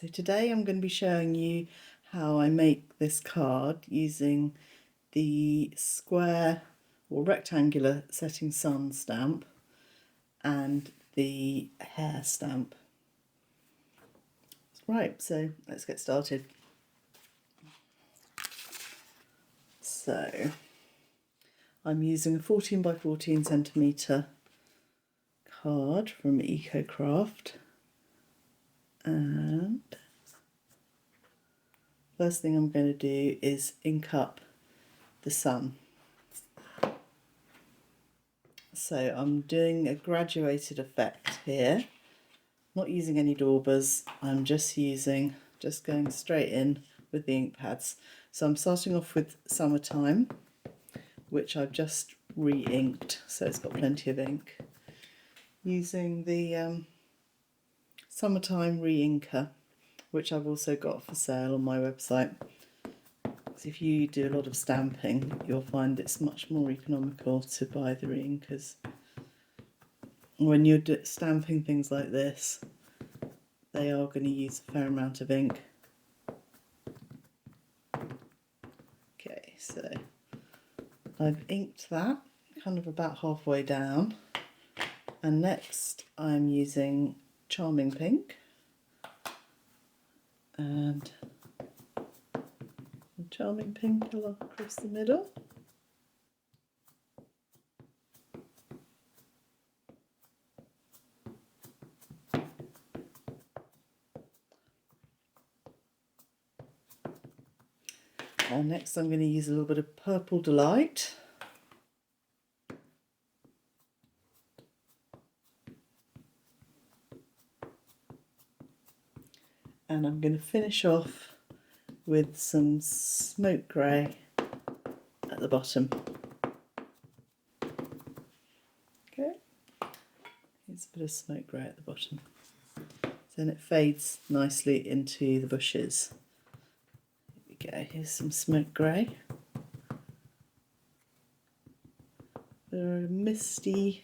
So today I'm going to be showing you how I make this card using the square or rectangular setting sun stamp and the hare stamp. Right, so let's get started. So I'm using a 14 by 14 centimetre card from EcoCraft, and first thing I'm going to do is ink up the sun. So I'm doing a graduated effect here, not using any daubers. I'm just going straight in with the ink pads. So I'm starting off with Summertime, which I've just re-inked, so it's got plenty of ink. Using the Summertime re-inker, which I've also got for sale on my website. So if you do a lot of stamping, you'll find it's much more economical to buy the re-inkers. When you're stamping things like this, they are going to use a fair amount of ink. Okay, so I've inked that kind of about halfway down, and next I'm using Charming Pink and Charming Pink across the middle. And next I'm going to use a little bit of Purple Delight. And I'm going to finish off with some smoke grey at the bottom. Okay, here's a bit of smoke grey at the bottom. Then it fades nicely into the bushes. Here we go, here's some smoke grey. They're a misty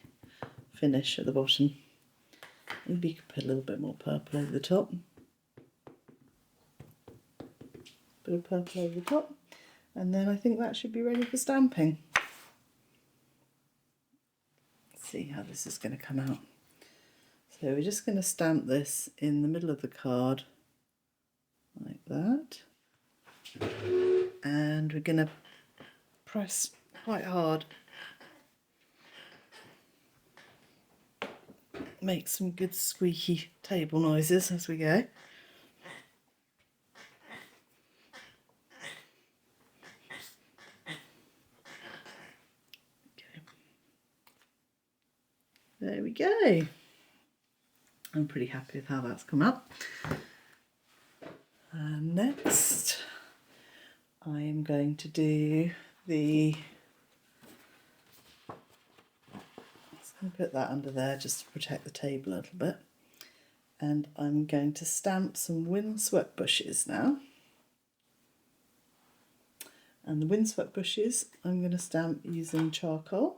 finish at the bottom. Maybe you could put a little bit more purple over the top. Bit of purple over the top. And then I think that should be ready for stamping. Let's see how this is going to come out. So we're just going to stamp this in the middle of the card, like that. And we're going to press quite hard. Make some good squeaky table noises as we go. Okay. There we go. I'm pretty happy with how that's come out. And next I am going to do put that under there just to protect the table a little bit. And I'm going to stamp some windswept bushes now. And the windswept bushes I'm going to stamp using charcoal.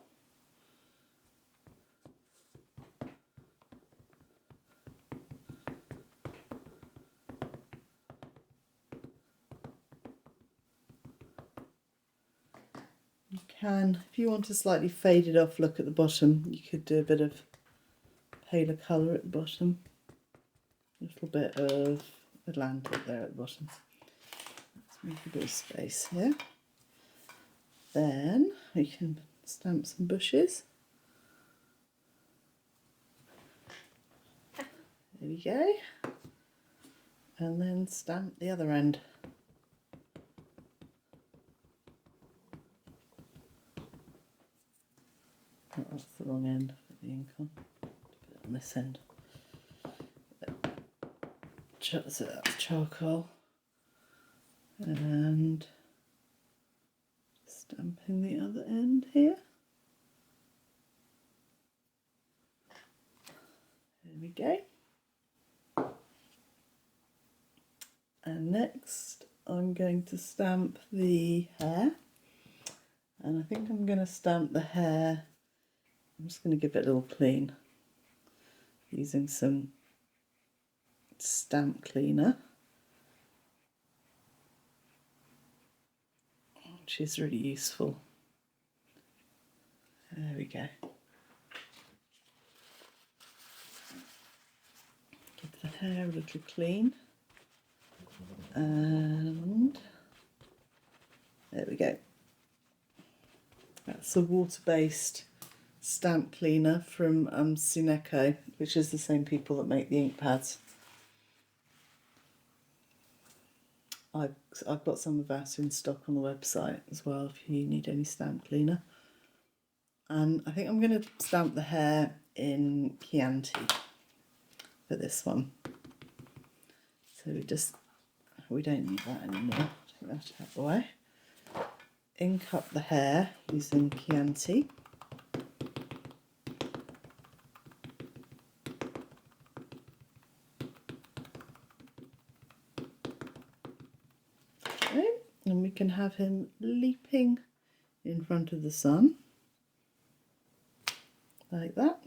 You can, if you want a slightly faded off look at the bottom, you could do a bit of paler colour at the bottom. A little bit of Atlantic there at the bottom. Let's make a bit of space here. Then we can stamp some bushes. There we go. And then stamp the other end. Oh, that's the wrong end. Put the ink on. Put it on this end. So that's charcoal. And stamping the other end here. There we go. And next I'm going to stamp the hare. And I think I'm going to stamp the hare. I'm just going to give it a little clean using some stamp cleaner, which is really useful. There we go. Give the hair a little clean, and there we go. That's a water-based stamp cleaner from Suneco, which is the same people that make the ink pads. I've got some of that in stock on the website as well if you need any stamp cleaner. And I think I'm going to stamp the hair in Chianti for this one. So we don't need that anymore. Take that out of the way. Ink up the hair using Chianti. Okay. And we can have him leaping in front of the sun, like that.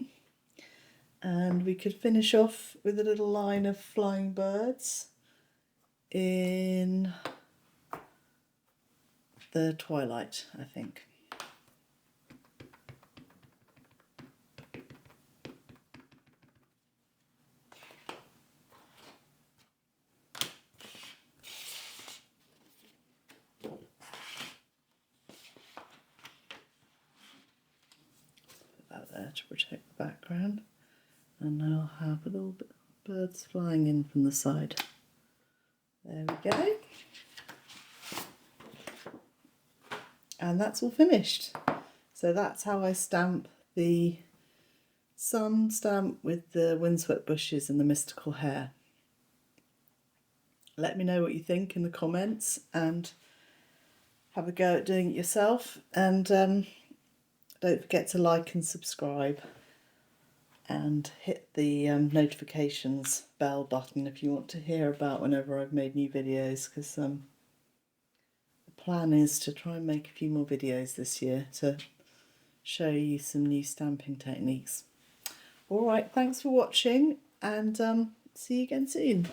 And we could finish off with a little line of flying birds in the twilight, I think. Put that there to protect the background. And now I'll have a little bit of birds flying in from the side. There we go. And that's all finished. So that's how I stamp the sun stamp with the windswept bushes and the mystical hare. Let me know what you think in the comments and have a go at doing it yourself. And don't forget to like and subscribe and hit the notifications bell button if you want to hear about whenever I've made new videos, because the plan is to try and make a few more videos this year to show you some new stamping techniques. Alright, thanks for watching, and see you again soon.